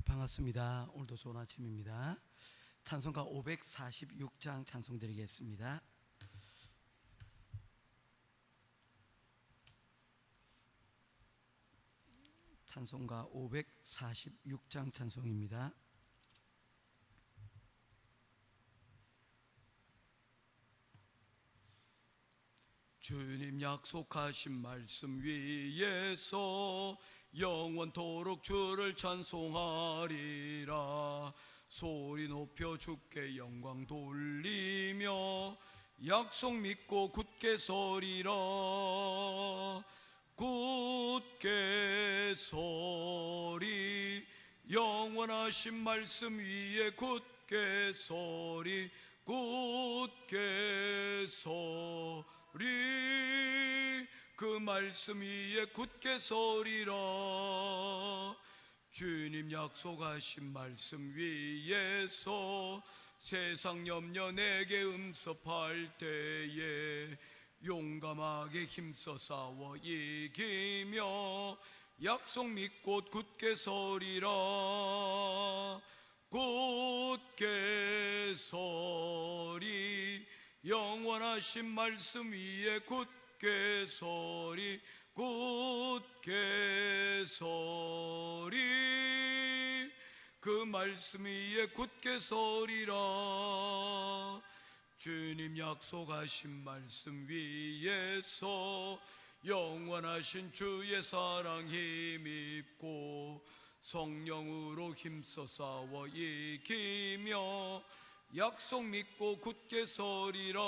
반갑습니다. 오늘도 좋은 아침입니다. 찬송가 546장 찬송 드리겠습니다. 찬송가 546장 찬송입니다. 주님 약속하신 말씀 위에서 영원토록 주를 찬송하리라. 소리 높여 주께 영광 돌리며 약속 믿고 굳게 서리라. 굳게 서리 영원하신 말씀 위에 굳게 서리. 굳게 서리 그 말씀 위에 굳게 서리라. 주님 약속하신 말씀 위에서 세상 염려 내게 음습할 때에 용감하게 힘써 싸워 이기며 약속 믿고 굳게 서리라. 굳게 서리 영원하신 말씀 위에 굳게 서리. 굳게 서리 그 말씀 위에 굳게 서리라. 주님 약속하신 말씀 위에서 영원하신 주의 사랑 힘입고 성령으로 힘써 싸워 이기며 약속 믿고 굳게 서리라.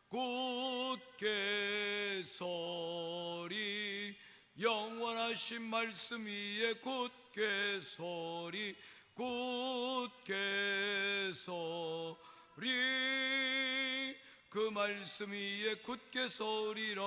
굳게 서리 영원하신 말씀 위에 굳게 서리. 굳게 서리 그 말씀 위에 굳게 서리라.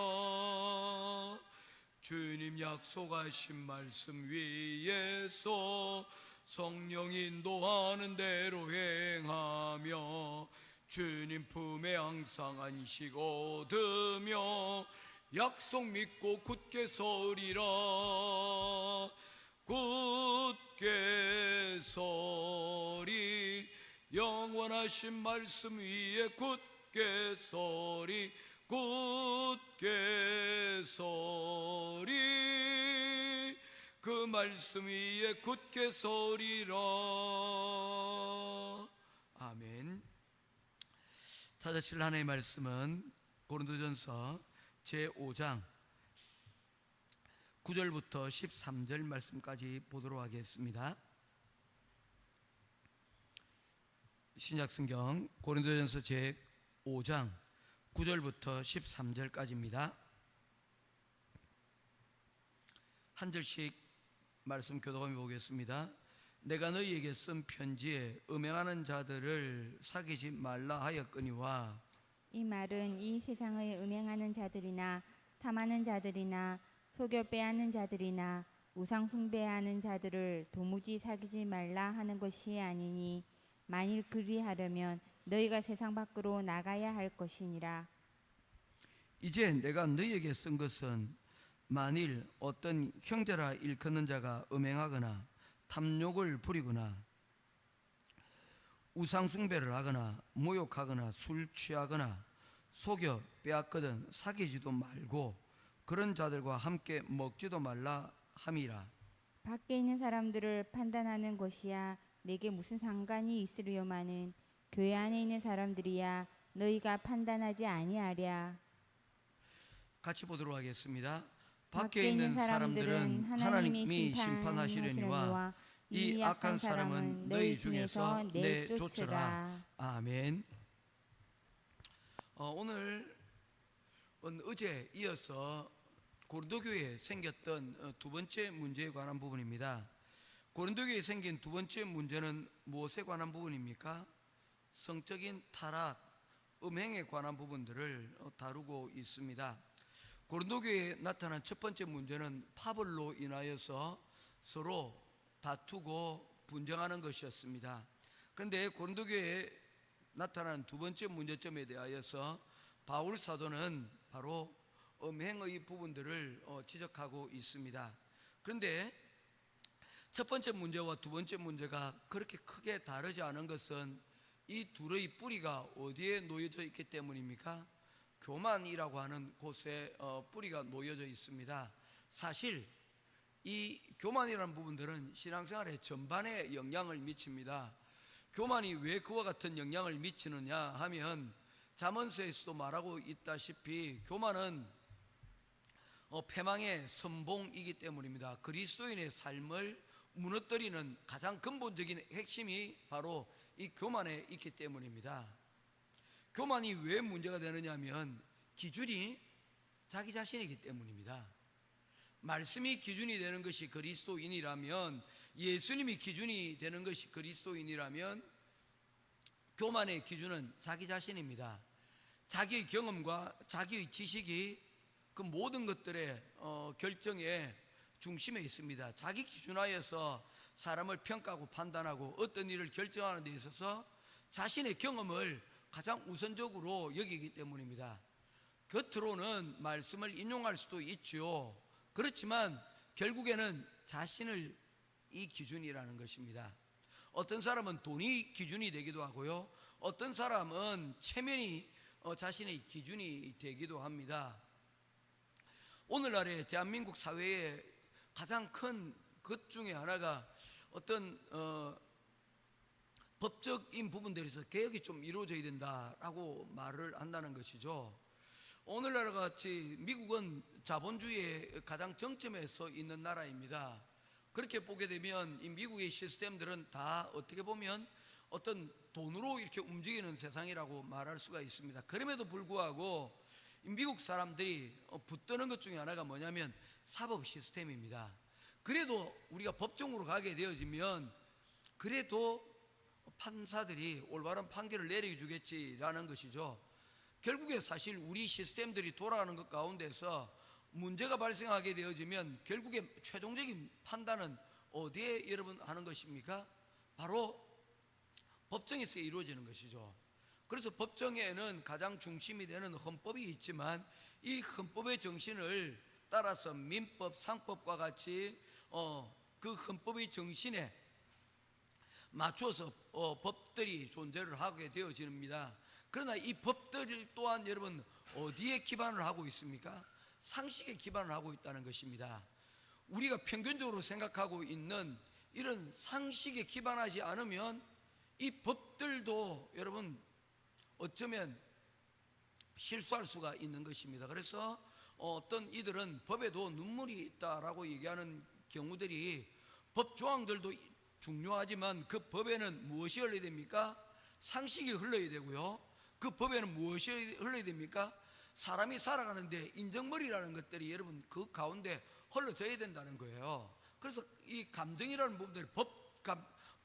주님 약속하신 말씀 위에서 성령 인도하는 대로 행하며 주님 품에 항상 안식 얻으며 약속 믿고 굳게 서리라. 굳게 서리 영원하신 말씀 위에 굳게 서리. 굳게 서리 그 말씀 위에 굳게 서리라. 아멘. 찾으실 하나님의 말씀은 고린도전서 제5장 9절부터 13절 말씀까지 보도록 하겠습니다. 신약성경 고린도전서 제5장 9절부터 13절까지입니다. 한 절씩 말씀 교독하며 보겠습니다. 내가 너희에게 쓴 편지에 음행하는 자들을 사귀지 말라 하였거니와. 이 말은 이 세상의 음행하는 자들이나 탐하는 자들이나 속여 빼앗는 자들이나 우상 숭배하는 자들을 도무지 사귀지 말라 하는 것이 아니니 만일 그리하려면 너희가 세상 밖으로 나가야 할 것이니라. 이제 내가 너희에게 쓴 것은 만일 어떤 형제라 일컫는 자가 음행하거나 탐욕을 부리거나 우상 숭배를 하거나 모욕하거나 술 취하거나 속여 빼앗거든 사귀지도 말고 그런 자들과 함께 먹지도 말라 함이라. 밖에 있는 사람들을 판단하는 것이야 내게 무슨 상관이 있으려마는 교회 안에 있는 사람들이야 너희가 판단하지 아니하랴. 같이 보도록 하겠습니다. 밖에 있는 사람들은 하나님이 심판하시려니와 이 악한 사람은 너희 중에서 내쫓으라. 아멘. 오늘 어제 이어서 고린도교회에 생겼던 두 번째 문제에 관한 부분입니다. 고린도교회에 생긴 두 번째 문제는 무엇에 관한 부분입니까? 성적인 타락, 음행에 관한 부분들을 다루고 있습니다. 고린도교회에 나타난 첫 번째 문제는 파벌로 인하여서 서로 다투고 분쟁하는 것이었습니다. 그런데 고린도교회에 나타난 두 번째 문제점에 대하여서 바울 사도는 바로 음행의 부분들을 지적하고 있습니다. 그런데 첫 번째 문제와 두 번째 문제가 그렇게 크게 다르지 않은 것은 이 둘의 뿌리가 어디에 놓여져 있기 때문입니까? 교만이라고 하는 곳에 뿌리가 놓여져 있습니다. 사실 이 교만이라는 부분들은 신앙생활의 전반에 영향을 미칩니다. 교만이 왜 그와 같은 영향을 미치느냐 하면 잠언서에서도 말하고 있다시피 교만은 패망의 선봉이기 때문입니다. 그리스도인의 삶을 무너뜨리는 가장 근본적인 핵심이 바로 이 교만에 있기 때문입니다. 교만이 왜 문제가 되느냐 하면 기준이 자기 자신이기 때문입니다. 말씀이 기준이 되는 것이 그리스도인이라면, 예수님이 기준이 되는 것이 그리스도인이라면 교만의 기준은 자기 자신입니다. 자기의 경험과 자기의 지식이 그 모든 것들의 결정의 중심에 있습니다. 자기 기준하에서 사람을 평가하고 판단하고 어떤 일을 결정하는 데 있어서 자신의 경험을 가장 우선적으로 여기기 때문입니다. 겉으로는 말씀을 인용할 수도 있죠. 그렇지만 결국에는 자신을 이 기준이라는 것입니다. 어떤 사람은 돈이 기준이 되기도 하고요, 어떤 사람은 체면이 자신의 기준이 되기도 합니다. 오늘날의 대한민국 사회의 가장 큰 것 중에 하나가 어떤 법적인 부분들에서 개혁이 좀 이루어져야 된다라고 말을 한다는 것이죠. 오늘날 같이 미국은 자본주의의 가장 정점에 서 있는 나라입니다. 그렇게 보게 되면 이 미국의 시스템들은 다 어떻게 보면 어떤 돈으로 이렇게 움직이는 세상이라고 말할 수가 있습니다. 그럼에도 불구하고 미국 사람들이 붙드는 것 중에 하나가 뭐냐면 사법 시스템입니다. 그래도 우리가 법정으로 가게 되어지면 그래도 판사들이 올바른 판결을 내려주겠지라는 것이죠. 결국에 사실 우리 시스템들이 돌아가는 것 가운데서 문제가 발생하게 되어지면 결국에 최종적인 판단은 어디에 여러분 하는 것입니까? 바로 법정에서 이루어지는 것이죠. 그래서 법정에는 가장 중심이 되는 헌법이 있지만 이 헌법의 정신을 따라서 민법, 상법과 같이 그 헌법의 정신에 맞춰서 법들이 존재를 하게 되어집니다. 그러나 이 법들 또한 여러분 어디에 기반을 하고 있습니까? 상식에 기반을 하고 있다는 것입니다. 우리가 평균적으로 생각하고 있는 이런 상식에 기반하지 않으면 이 법들도 여러분 어쩌면 실수할 수가 있는 것입니다. 그래서 어떤 이들은 법에도 눈물이 있다라고 얘기하는 경우들이, 법 조항들도 중요하지만 그 법에는 무엇이 흘러야 됩니까? 상식이 흘러야 되고요, 그 법에는 무엇이 흘러야 됩니까? 사람이 살아가는데 인정머리라는 것들이 여러분 그 가운데 흘러져야 된다는 거예요. 그래서 이 감정이라는 부분들이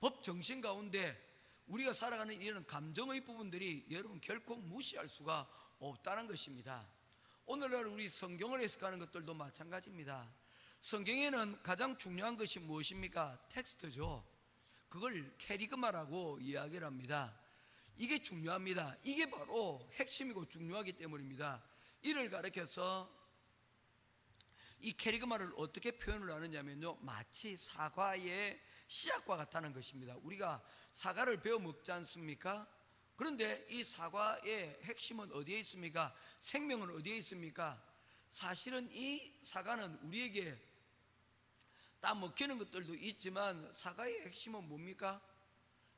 법 정신 가운데 우리가 살아가는 이런 감정의 부분들이 여러분 결코 무시할 수가 없다는 것입니다. 오늘날 우리 성경을 해석하는 것들도 마찬가지입니다. 성경에는 가장 중요한 것이 무엇입니까? 텍스트죠. 그걸 캐리그마라고 이야기를 합니다. 이게 중요합니다. 이게 바로 핵심이고 중요하기 때문입니다. 이를 가리켜서 이 캐리그마를 어떻게 표현을 하느냐면요, 마치 사과의 씨앗과 같다는 것입니다. 우리가 사과를 베어 먹지 않습니까? 그런데 이 사과의 핵심은 어디에 있습니까? 생명은 어디에 있습니까? 사실은 이 사과는 우리에게 따 먹히는 것들도 있지만 사과의 핵심은 뭡니까?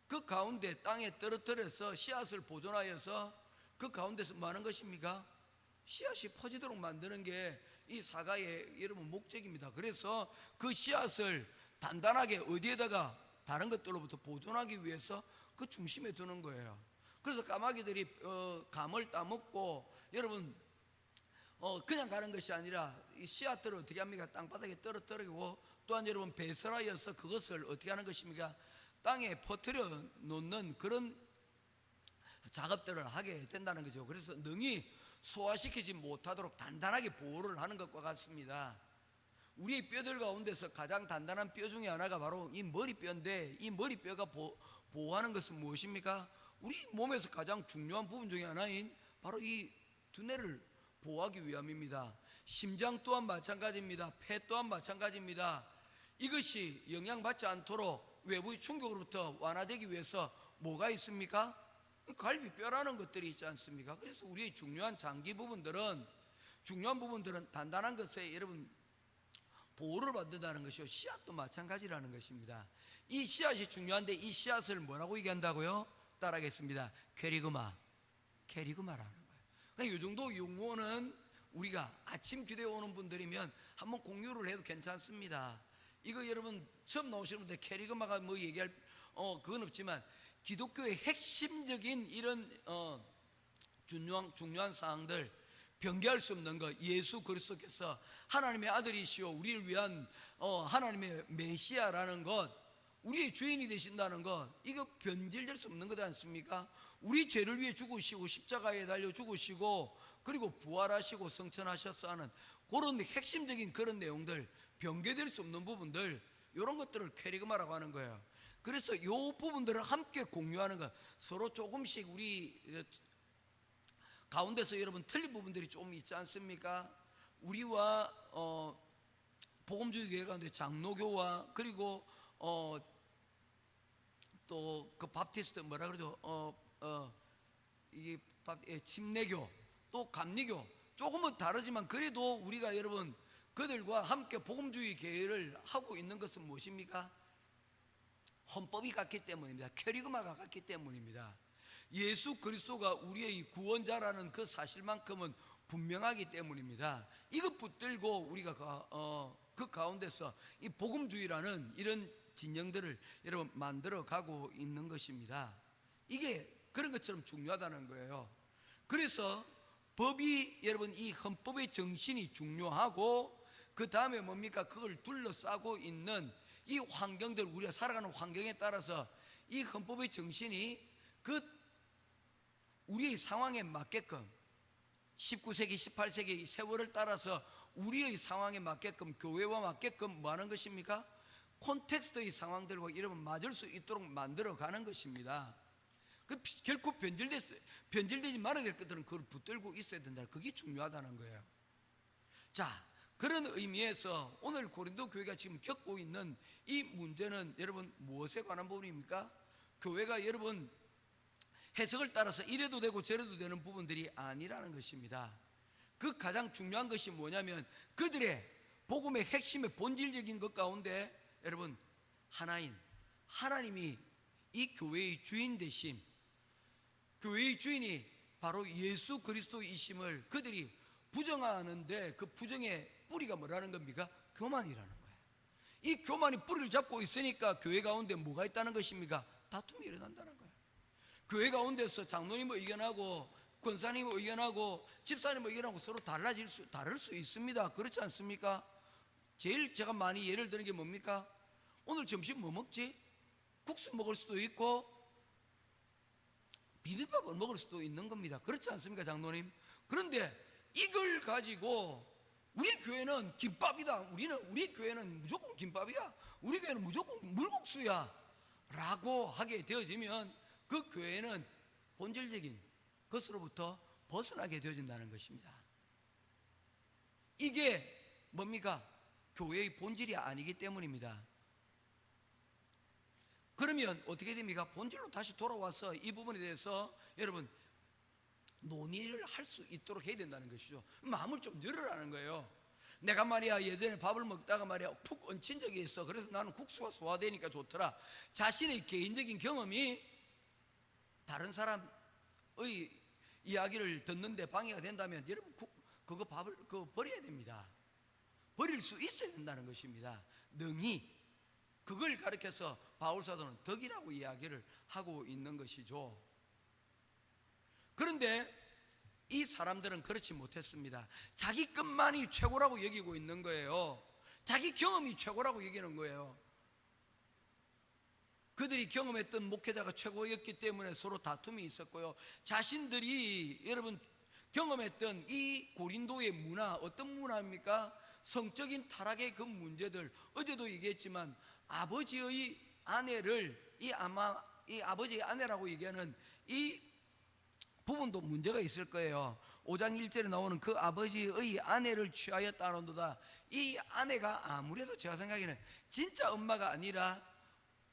그 가운데 땅에 떨어뜨려서 씨앗을 보존하여서 그 가운데서 뭐 하는 것입니까? 씨앗이 퍼지도록 만드는 게 이 사과의 여러분 목적입니다. 그래서 그 씨앗을 단단하게 어디에다가 다른 것들로부터 보존하기 위해서 그 중심에 두는 거예요. 그래서 까마귀들이 감을 따먹고 여러분 그냥 가는 것이 아니라 이 씨앗들을 어떻게 합니까? 땅바닥에 떨어뜨리고, 또한 여러분 배설하여서 그것을 어떻게 하는 것입니까? 땅에 퍼뜨려 놓는 그런 작업들을 하게 된다는 거죠. 그래서 능히 소화시키지 못하도록 단단하게 보호를 하는 것과 같습니다. 우리 뼈들 가운데서 가장 단단한 뼈 중에 하나가 바로 이 머리뼈인데, 이 머리뼈가 보호하는 것은 무엇입니까? 우리 몸에서 가장 중요한 부분 중에 하나인 바로 이 두뇌를 보호하기 위함입니다. 심장 또한 마찬가지입니다. 폐 또한 마찬가지입니다. 이것이 영향받지 않도록 외부의 충격으로부터 완화되기 위해서 뭐가 있습니까? 갈비뼈라는 것들이 있지 않습니까? 그래서 우리의 중요한 중요한 부분들은 단단한 것에 여러분 보호를 받는다는 것이요, 씨앗도 마찬가지라는 것입니다. 이 씨앗이 중요한데 이 씨앗을 뭐라고 얘기한다고요? 따라하겠습니다. 캐리그마라는 거예요. 그러니까 이 정도 용어는 우리가 아침 기도에 오는 분들이면 한번 공유를 해도 괜찮습니다. 이거 여러분 처음 나오시는 분들 캐리그마가 뭐 얘기할 그건 없지만 기독교의 핵심적인 이런 중요한 사항들, 변개할 수 없는 것, 예수 그리스도께서 하나님의 아들이시오 우리를 위한 하나님의 메시아라는 것, 우리의 주인이 되신다는 것, 이거 변질될 수 없는 것 않습니까? 우리 죄를 위해 죽으시고 십자가에 달려 죽으시고 그리고 부활하시고 성천하셨어 하는 그런 핵심적인 그런 내용들, 변개될 수 없는 부분들, 이런 것들을 캐리그마라고 하는 거예요. 그래서 이 부분들을 함께 공유하는 것, 서로 조금씩 우리 가운데서 여러분 틀린 부분들이 좀 있지 않습니까? 우리와 복음주의 교회 가운데 장로교와 그리고 또 그 바프티스트 뭐라 그러죠? 이게 침례교 또 감리교 조금은 다르지만 그래도 우리가 여러분 그들과 함께 복음주의 교회를 하고 있는 것은 무엇입니까? 헌법이 같기 때문입니다. 캐리그마가 같기 때문입니다. 예수 그리스도가 우리의 구원자라는 그 사실만큼은 분명하기 때문입니다. 이것 붙들고 우리가 그 가운데서 이 복음주의라는 이런 진영들을 여러분 만들어 가고 있는 것입니다. 이게 그런 것처럼 중요하다는 거예요. 그래서 법이 여러분 이 헌법의 정신이 중요하고 그 다음에 뭡니까? 그걸 둘러싸고 있는 이 환경들, 우리가 살아가는 환경에 따라서 이 헌법의 정신이 그 우리의 상황에 맞게끔 19세기 18세기 세월을 따라서 우리의 상황에 맞게끔 교회와 맞게끔 뭐 하는 것입니까? 콘텍스트의 상황들과 여러분 맞을 수 있도록 만들어 가는 것입니다. 결코 변질되지 말아야 될 것들은 그걸 붙들고 있어야 된다. 그게 중요하다는 거예요. 자, 그런 의미에서 오늘 고린도 교회가 지금 겪고 있는 이 문제는 여러분 무엇에 관한 부분입니까? 교회가 여러분 해석을 따라서 이래도 되고 저래도 되는 부분들이 아니라는 것입니다. 그 가장 중요한 것이 뭐냐면 그들의 복음의 핵심의 본질적인 것 가운데 여러분 하나인 하나님이 이 교회의 주인 되심, 교회의 주인이 바로 예수 그리스도이심을 그들이 부정하는데 그 부정의 뿌리가 뭐라는 겁니까? 교만이라는 거예요. 이 교만이 뿌리를 잡고 있으니까 교회 가운데 뭐가 있다는 것입니까? 다툼이 일어난다는 거예요. 교회 가운데서 장로님 의견하고 권사님 의견하고 집사님 의견하고 서로 다를 수 있습니다. 그렇지 않습니까? 제일 제가 많이 예를 드는 게 뭡니까? 오늘 점심 뭐 먹지? 국수 먹을 수도 있고 비빔밥을 먹을 수도 있는 겁니다. 그렇지 않습니까, 장로님? 그런데 이걸 가지고 우리 교회는 김밥이다, 우리 교회는 무조건 김밥이야, 우리 교회는 무조건 물국수야 라고 하게 되어지면 그 교회는 본질적인 것으로부터 벗어나게 되어진다는 것입니다. 이게 뭡니까? 교회의 본질이 아니기 때문입니다. 그러면 어떻게 됩니까? 본질로 다시 돌아와서 이 부분에 대해서 여러분 논의를 할 수 있도록 해야 된다는 것이죠. 마음을 좀 열으라는 거예요. 내가 말이야 예전에 밥을 먹다가 말이야 푹 얹힌 적이 있어. 그래서 나는 국수가 소화되니까 좋더라. 자신의 개인적인 경험이 다른 사람의 이야기를 듣는데 방해가 된다면 여러분 그거 밥을 버려야 됩니다. 버릴 수 있어야 된다는 것입니다. 능히 그걸 가르쳐서 바울사도는 덕이라고 이야기를 하고 있는 것이죠. 그런데 이 사람들은 그렇지 못했습니다. 자기 것만이 최고라고 여기고 있는 거예요. 자기 경험이 최고라고 여기는 거예요. 그들이 경험했던 목회자가 최고였기 때문에 서로 다툼이 있었고요. 자신들이 여러분 경험했던 이 고린도의 문화, 어떤 문화입니까? 성적인 타락의 그 문제들, 어제도 얘기했지만 아버지의 아내를 이 아버지의 아내라고 얘기하는 이 부분도 문제가 있을 거예요. 5장 1절에 나오는 그 아버지의 아내를 취하였다는도다. 이 아내가 아무래도 제가 생각에는 진짜 엄마가 아니라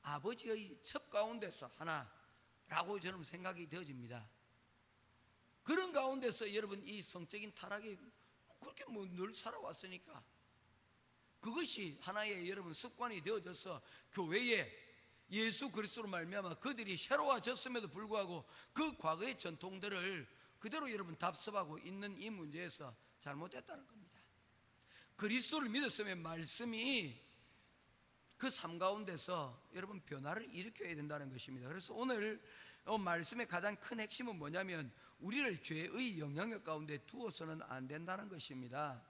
아버지의 첩 가운데서 하나라고 저는 생각이 되어집니다. 그런 가운데서 여러분 이 성적인 타락이 그렇게 뭐 늘 살아왔으니까 그것이 하나의 여러분 습관이 되어져서 교회에 예수 그리스도로 말미암아 그들이 새로워졌음에도 불구하고 그 과거의 전통들을 그대로 여러분 답습하고 있는 이 문제에서 잘못됐다는 겁니다. 그리스도를 믿었으면 말씀이 그 삶 가운데서 여러분 변화를 일으켜야 된다는 것입니다. 그래서 오늘 말씀의 가장 큰 핵심은 뭐냐면 우리를 죄의 영향력 가운데 두어서는 안 된다는 것입니다.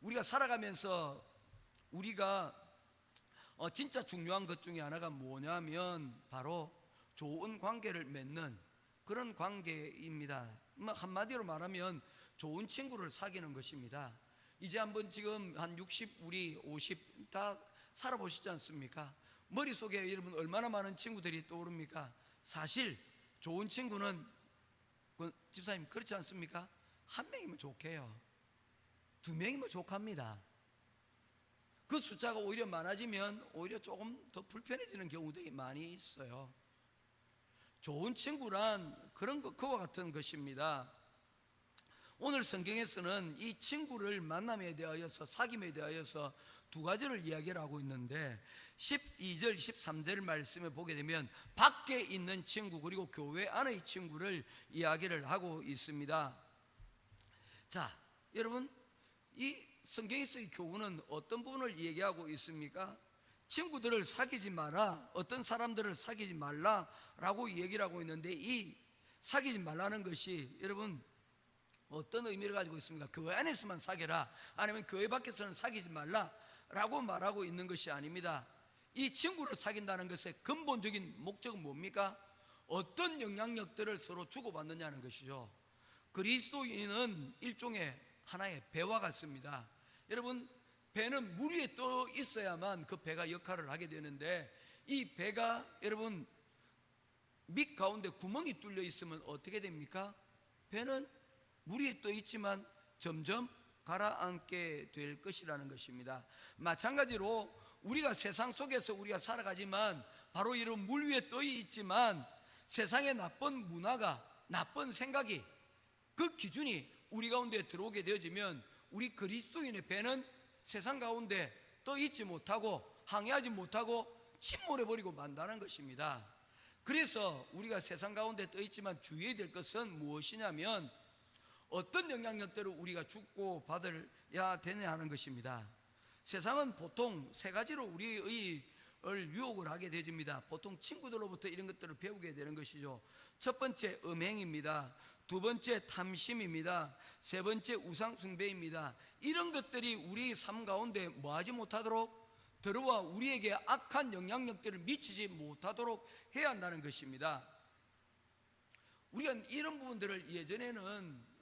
우리가 살아가면서 우리가 진짜 중요한 것 중에 하나가 뭐냐면 바로 좋은 관계를 맺는 그런 관계입니다. 한마디로 말하면 좋은 친구를 사귀는 것입니다. 이제 한번 지금 한 60, 우리 50 다 살아보시지 않습니까? 머릿속에 여러분 얼마나 많은 친구들이 떠오릅니까? 사실 좋은 친구는 집사님 그렇지 않습니까? 한 명이면 좋게요. 두 명이면 족합니다. 그 숫자가 오히려 많아지면 오히려 조금 더 불편해지는 경우들이 많이 있어요. 좋은 친구란 그런 그와 같은 것입니다. 오늘 성경에서는 이 친구를 만남에 대하여서 사귐에 대하여서 두 가지를 이야기를 하고 있는데 12절 13절 말씀에 보게 되면 밖에 있는 친구 그리고 교회 안의 친구를 이야기를 하고 있습니다. 자, 여러분 이 성경에서의 교훈은 어떤 부분을 얘기하고 있습니까? 친구들을 사귀지 마라, 어떤 사람들을 사귀지 말라라고 얘기를 하고 있는데 이 사귀지 말라는 것이 여러분 어떤 의미를 가지고 있습니까? 교회 안에서만 사귀라, 아니면 교회 밖에서는 사귀지 말라라고 말하고 있는 것이 아닙니다. 이 친구를 사귄다는 것의 근본적인 목적은 뭡니까? 어떤 영향력들을 서로 주고받느냐는 것이죠. 그리스도인은 일종의 하나의 배와 같습니다. 여러분 배는 물 위에 떠 있어야만 그 배가 역할을 하게 되는데 이 배가 여러분 밑 가운데 구멍이 뚫려 있으면 어떻게 됩니까? 배는 물 위에 떠 있지만 점점 가라앉게 될 것이라는 것입니다. 마찬가지로 우리가 세상 속에서 우리가 살아가지만 바로 이런 물 위에 떠 있지만 세상의 나쁜 문화가 나쁜 생각이 그 기준이 우리 가운데 들어오게 되어지면 우리 그리스도인의 배는 세상 가운데 떠 있지 못하고 항해하지 못하고 침몰해버리고 만다는 것입니다. 그래서 우리가 세상 가운데 떠 있지만 주의해야 될 것은 무엇이냐면 어떤 영향력들을 우리가 주고 받아야 되냐 하는 것입니다. 세상은 보통 세 가지로 우리의 유혹을 하게 되집니다. 보통 친구들로부터 이런 것들을 배우게 되는 것이죠. 첫 번째 음행입니다. 두 번째 탐심입니다. 세 번째 우상숭배입니다. 이런 것들이 우리 삶 가운데 뭐하지 못하도록 들어와 우리에게 악한 영향력들을 미치지 못하도록 해야 한다는 것입니다. 우리가 이런 부분들을 예전에는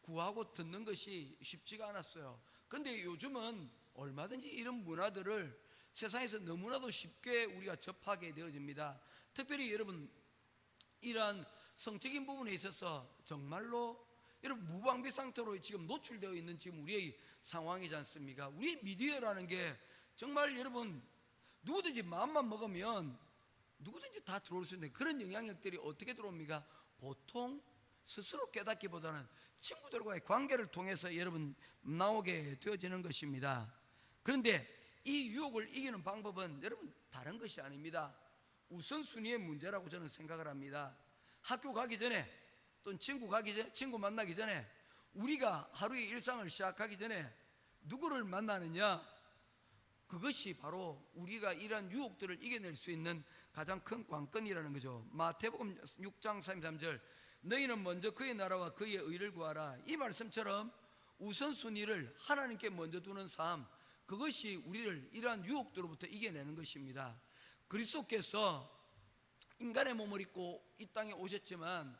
구하고 듣는 것이 쉽지가 않았어요. 그런데 요즘은 얼마든지 이런 문화들을 세상에서 너무나도 쉽게 우리가 접하게 되어집니다. 특별히 여러분 이러한 성적인 부분에 있어서 정말로 여러분 무방비 상태로 지금 노출되어 있는 지금 우리의 상황이지 않습니까? 우리 미디어라는 게 정말 여러분 누구든지 마음만 먹으면 누구든지 다 들어올 수 있는 그런 영향력들이 어떻게 들어옵니까? 보통 스스로 깨닫기보다는 친구들과의 관계를 통해서 여러분 나오게 되어지는 것입니다. 그런데 이 유혹을 이기는 방법은 여러분 다른 것이 아닙니다. 우선순위의 문제라고 저는 생각을 합니다. 학교 가기 전에 또는 친구 만나기 전에 우리가 하루의 일상을 시작하기 전에 누구를 만나느냐, 그것이 바로 우리가 이러한 유혹들을 이겨낼 수 있는 가장 큰 관건이라는 거죠. 마태복음 6장 33절 너희는 먼저 그의 나라와 그의 의를 구하라. 이 말씀처럼 우선순위를 하나님께 먼저 두는 삶, 그것이 우리를 이러한 유혹들로부터 이겨내는 것입니다. 그리스도께서 인간의 몸을 입고 이 땅에 오셨지만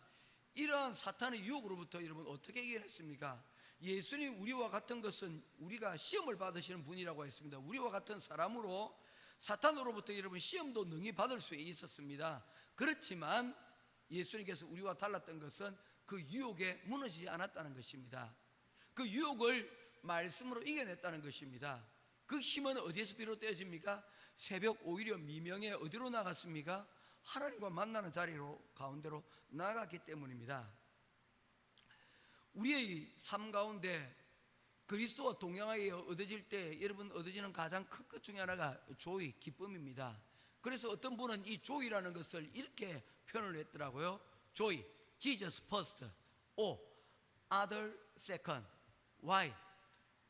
이러한 사탄의 유혹으로부터 여러분 어떻게 이겨냈습니까? 예수님 우리와 같은 것은 우리가 시험을 받으시는 분이라고 했습니다. 우리와 같은 사람으로 사탄으로부터 여러분 시험도 능히 받을 수 있었습니다. 그렇지만 예수님께서 우리와 달랐던 것은 그 유혹에 무너지지 않았다는 것입니다. 그 유혹을 말씀으로 이겨냈다는 것입니다. 그 힘은 어디에서 비롯되어집니까? 새벽 오히려 미명에 어디로 나갔습니까? 하나님과 만나는 자리로 가운데로 나갔기 때문입니다. 우리의 삶 가운데 그리스도와 동행하여 얻어질 때 여러분 얻어지는 가장 큰 것 중에 하나가 조이, 기쁨입니다. 그래서 어떤 분은 이 조이라는 것을 이렇게 표현을 했더라고요. 조이, Jesus first, O, other second, why,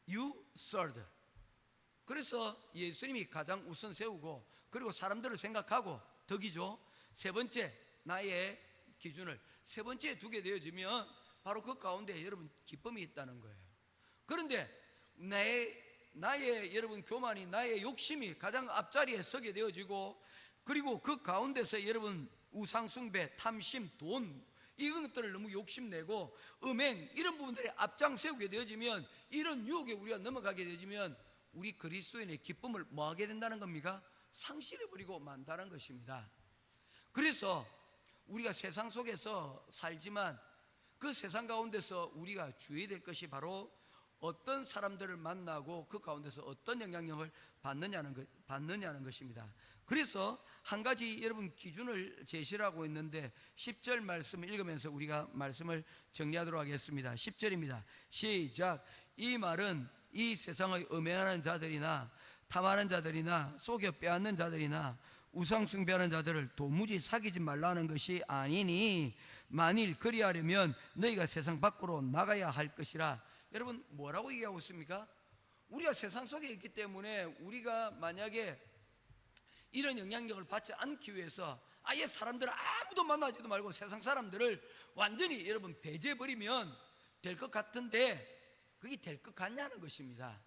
you third. 그래서 예수님이 가장 우선 세우고 그리고 사람들을 생각하고 덕이죠. 세 번째 나의 기준을 세 번째에 두게 되어지면 바로 그 가운데 여러분 기쁨이 있다는 거예요. 그런데 나의 여러분 교만이, 나의 욕심이 가장 앞자리에 서게 되어지고 그리고 그 가운데서 여러분 우상숭배, 탐심, 돈 이런 것들을 너무 욕심내고 음행 이런 부분들이 앞장 세우게 되어지면 이런 유혹에 우리가 넘어가게 되어지면 우리 그리스도인의 기쁨을 뭐하게 된다는 겁니까? 상실해버리고 만다는 것입니다. 그래서 우리가 세상 속에서 살지만 그 세상 가운데서 우리가 주의해야 될 것이 바로 어떤 사람들을 만나고 그 가운데서 어떤 영향력을 받느냐는 것입니다. 그래서 한 가지 여러분 기준을 제시를 하고 있는데 10절 말씀을 읽으면서 우리가 말씀을 정리하도록 하겠습니다. 10절입니다. 시작. 이 말은 이 세상의 음행하는 자들이나 탐하는 자들이나 속여 빼앗는 자들이나 우상 숭배하는 자들을 도무지 사귀지 말라는 것이 아니니 만일 그리하려면 너희가 세상 밖으로 나가야 할 것이라. 여러분 뭐라고 얘기하고 있습니까? 우리가 세상 속에 있기 때문에 우리가 만약에 이런 영향력을 받지 않기 위해서 아예 사람들을 아무도 만나지도 말고 세상 사람들을 완전히 여러분 배제해버리면 될 것 같은데 그게 될 것 같냐는 것입니다.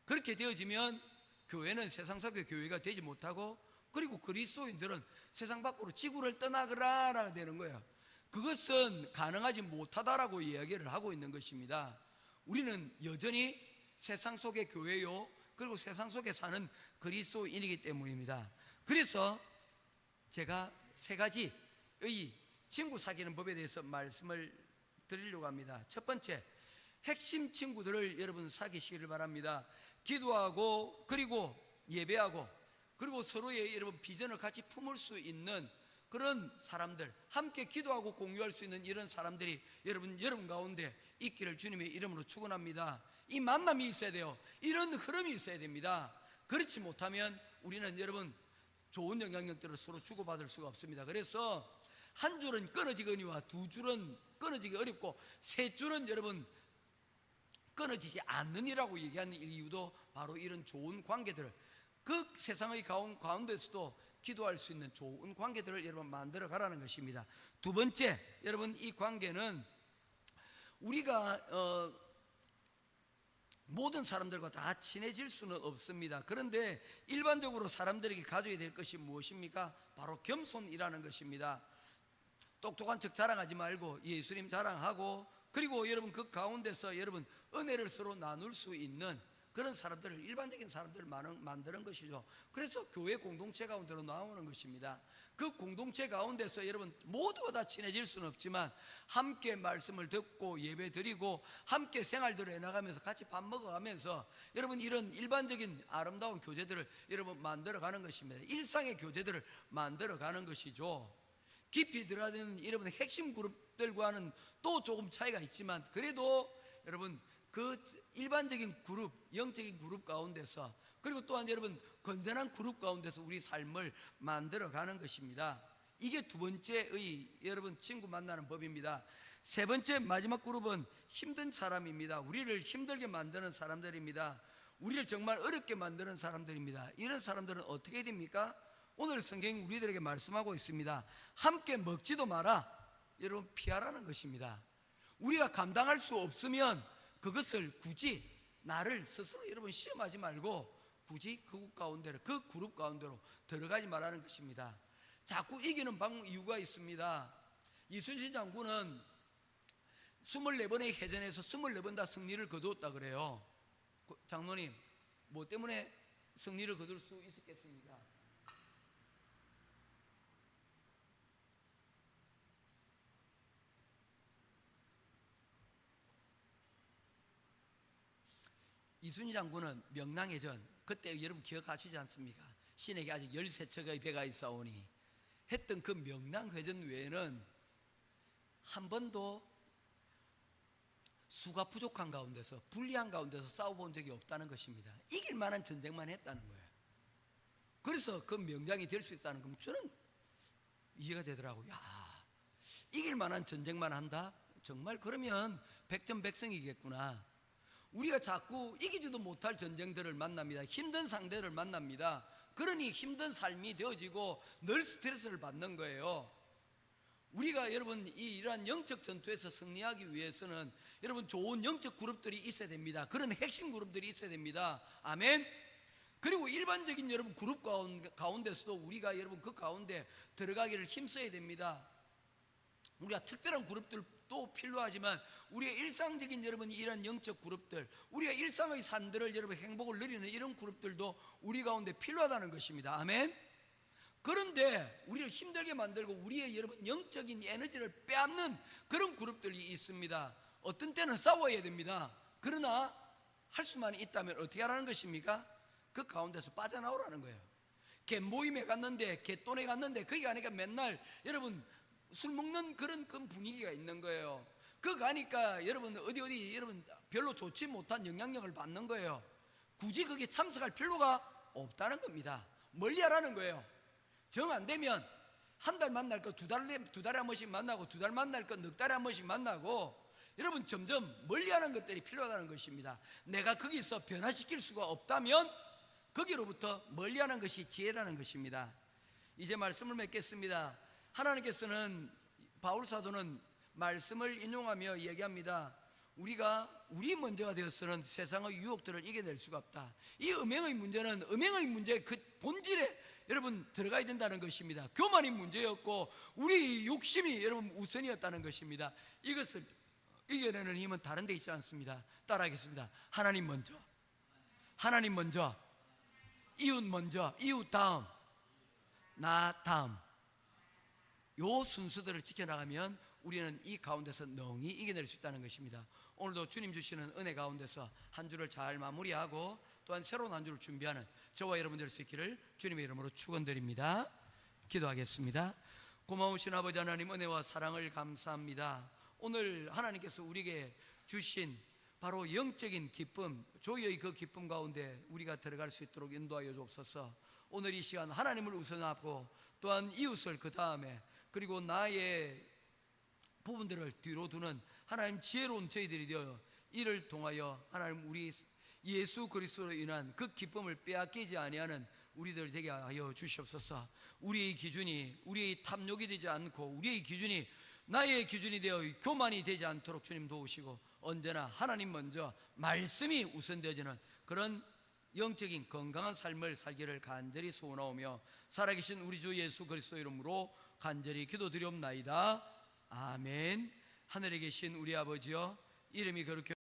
그렇게 되어지면 교회는 세상 속의 교회가 되지 못하고 그리고 그리스도인들은 세상 밖으로 지구를 떠나거라 되는 거예요. 그것은 가능하지 못하다라고 이야기를 하고 있는 것입니다. 우리는 여전히 세상 속의 교회요 그리고 세상 속에 사는 그리스도인이기 때문입니다. 그래서 제가 세 가지의 친구 사귀는 법에 대해서 말씀을 드리려고 합니다. 첫 번째, 핵심 친구들을 여러분 사귀시기를 바랍니다. 기도하고 그리고 예배하고 그리고 서로의 여러분 비전을 같이 품을 수 있는 그런 사람들, 함께 기도하고 공유할 수 있는 이런 사람들이 여러분 가운데 있기를 주님의 이름으로 축원합니다. 이 만남이 있어야 돼요. 이런 흐름이 있어야 됩니다. 그렇지 못하면 우리는 여러분 좋은 영향력들을 서로 주고받을 수가 없습니다. 그래서 한 줄은 끊어지거니와 두 줄은 끊어지기 어렵고 세 줄은 여러분 끊어지지 않느니라고 얘기하는 이유도 바로 이런 좋은 관계들을 그 세상의 가운데서도 기도할 수 있는 좋은 관계들을 여러분 만들어 가라는 것입니다. 두 번째, 여러분 이 관계는 우리가 모든 사람들과 다 친해질 수는 없습니다. 그런데 일반적으로 사람들에게 가져야 될 것이 무엇입니까? 바로 겸손이라는 것입니다. 똑똑한 척 자랑하지 말고 예수님 자랑하고 그리고 여러분 그 가운데서 여러분 은혜를 서로 나눌 수 있는 그런 사람들을 일반적인 사람들을 만드는 것이죠. 그래서 교회 공동체 가운데로 나오는 것입니다. 그 공동체 가운데서 여러분 모두가 다 친해질 수는 없지만 함께 말씀을 듣고 예배 드리고 함께 생활들을 해나가면서 같이 밥 먹어가면서 여러분 이런 일반적인 아름다운 교제들을 여러분 만들어가는 것입니다. 일상의 교제들을 만들어가는 것이죠. 깊이 들어가는 여러분의 핵심 그룹들과는 또 조금 차이가 있지만 그래도 여러분 그 일반적인 그룹, 영적인 그룹 가운데서 그리고 또한 여러분 건전한 그룹 가운데서 우리 삶을 만들어가는 것입니다. 이게 두 번째의 여러분 친구 만나는 법입니다. 세 번째 마지막 그룹은 힘든 사람입니다. 우리를 힘들게 만드는 사람들입니다. 우리를 정말 어렵게 만드는 사람들입니다. 이런 사람들은 어떻게 됩니까? 오늘 성경이 우리들에게 말씀하고 있습니다. 함께 먹지도 마라. 여러분 피하라는 것입니다. 우리가 감당할 수 없으면 그것을 굳이 나를 스스로 여러분 시험하지 말고 굳이 그 가운데로 그 그룹 가운데로 들어가지 말라는 것입니다. 자꾸 이기는 이유가 있습니다. 이순신 장군은 24번의 해전에서 24번 다 승리를 거두었다 그래요. 장로님 뭐 때문에 승리를 거둘 수 있었겠습니까? 이순희 장군은 명랑해전, 그때 여러분 기억하시지 않습니까? 신에게 아직 13척의 배가 있사오니 했던 그 명랑회전 외에는 한 번도 수가 부족한 가운데서, 불리한 가운데서 싸워본 적이 없다는 것입니다. 이길 만한 전쟁만 했다는 거예요. 그래서 그 명장이 될 수 있다는 건 저는 이해가 되더라고요. 야, 이길 만한 전쟁만 한다? 정말 그러면 백전백승이겠구나. 우리가 자꾸 이기지도 못할 전쟁들을 만납니다. 힘든 상대를 만납니다. 그러니 힘든 삶이 되어지고 늘 스트레스를 받는 거예요. 우리가 여러분 이러한 영적 전투에서 승리하기 위해서는 여러분 좋은 영적 그룹들이 있어야 됩니다. 그런 핵심 그룹들이 있어야 됩니다. 아멘. 그리고 일반적인 여러분 그룹 가운데서도 우리가 여러분 그 가운데 들어가기를 힘써야 됩니다. 우리가 특별한 그룹들도 필요하지만 우리의 일상적인 여러분 이런 영적 그룹들, 우리가 일상의 삶들을 여러분 행복을 누리는 이런 그룹들도 우리 가운데 필요하다는 것입니다. 아멘. 그런데 우리를 힘들게 만들고 우리의 여러분 영적인 에너지를 빼앗는 그런 그룹들이 있습니다. 어떤 때는 싸워야 됩니다. 그러나 할 수만 있다면 어떻게 하라는 것입니까? 그 가운데서 빠져나오라는 거예요. 개 모임에 갔는데, 개돈에 갔는데 거기 가니까 맨날 여러분 술 먹는 그런 분위기가 있는 거예요. 그 가니까 여러분 어디 여러분 별로 좋지 못한 영향력을 받는 거예요. 굳이 거기에 참석할 필요가 없다는 겁니다. 멀리 하라는 거예요. 정 안 되면 한 달 만날 거 두 달에 한 번씩 만나고, 두 달 만날 거 넉 달에 한 번씩 만나고, 여러분 점점 멀리하는 것들이 필요하다는 것입니다. 내가 거기서 변화시킬 수가 없다면 거기로부터 멀리하는 것이 지혜라는 것입니다. 이제 말씀을 맺겠습니다. 하나님께서는, 바울 사도는 말씀을 인용하며 얘기합니다. 우리 먼저가 되어서는 세상의 유혹들을 이겨낼 수가 없다. 이 음행의 문제는 음행의 문제의 그 본질에 여러분 들어가야 된다는 것입니다. 교만이 문제였고 우리 욕심이 여러분 우선이었다는 것입니다. 이것을 이겨내는 힘은 다른 데 있지 않습니다. 따라하겠습니다. 하나님 먼저, 하나님 먼저, 이웃 먼저, 이웃 다음, 나 다음. 요 순서들을 지켜나가면 우리는 이 가운데서 능히 이겨낼 수 있다는 것입니다. 오늘도 주님 주시는 은혜 가운데서 한 주를 잘 마무리하고 또한 새로운 한 주를 준비하는 저와 여러분 될 수 있기를 주님의 이름으로 축원드립니다. 기도하겠습니다. 고마우신 아버지 하나님, 은혜와 사랑을 감사합니다. 오늘 하나님께서 우리에게 주신 바로 영적인 기쁨, 조의의 그 기쁨 가운데 우리가 들어갈 수 있도록 인도하여 주옵소서. 오늘 이 시간 하나님을 우선하고 또한 이웃을 그 다음에, 그리고 나의 부분들을 뒤로 두는 하나님 지혜로운 저희들이 되어 이를 통하여 하나님 우리 예수 그리스도로 인한 그 기쁨을 빼앗기지 아니하는 우리들 되게 하여 주시옵소서. 우리의 기준이 우리의 탐욕이 되지 않고 우리의 기준이 나의 기준이 되어 교만이 되지 않도록 주님 도우시고 언제나 하나님 먼저 말씀이 우선되어지는 그런 영적인 건강한 삶을 살기를 간절히 소원하오며 살아계신 우리 주 예수 그리스도 이름으로 간절히 기도드리옵나이다. 아멘. 하늘에 계신 우리 아버지여, 이름이 거룩히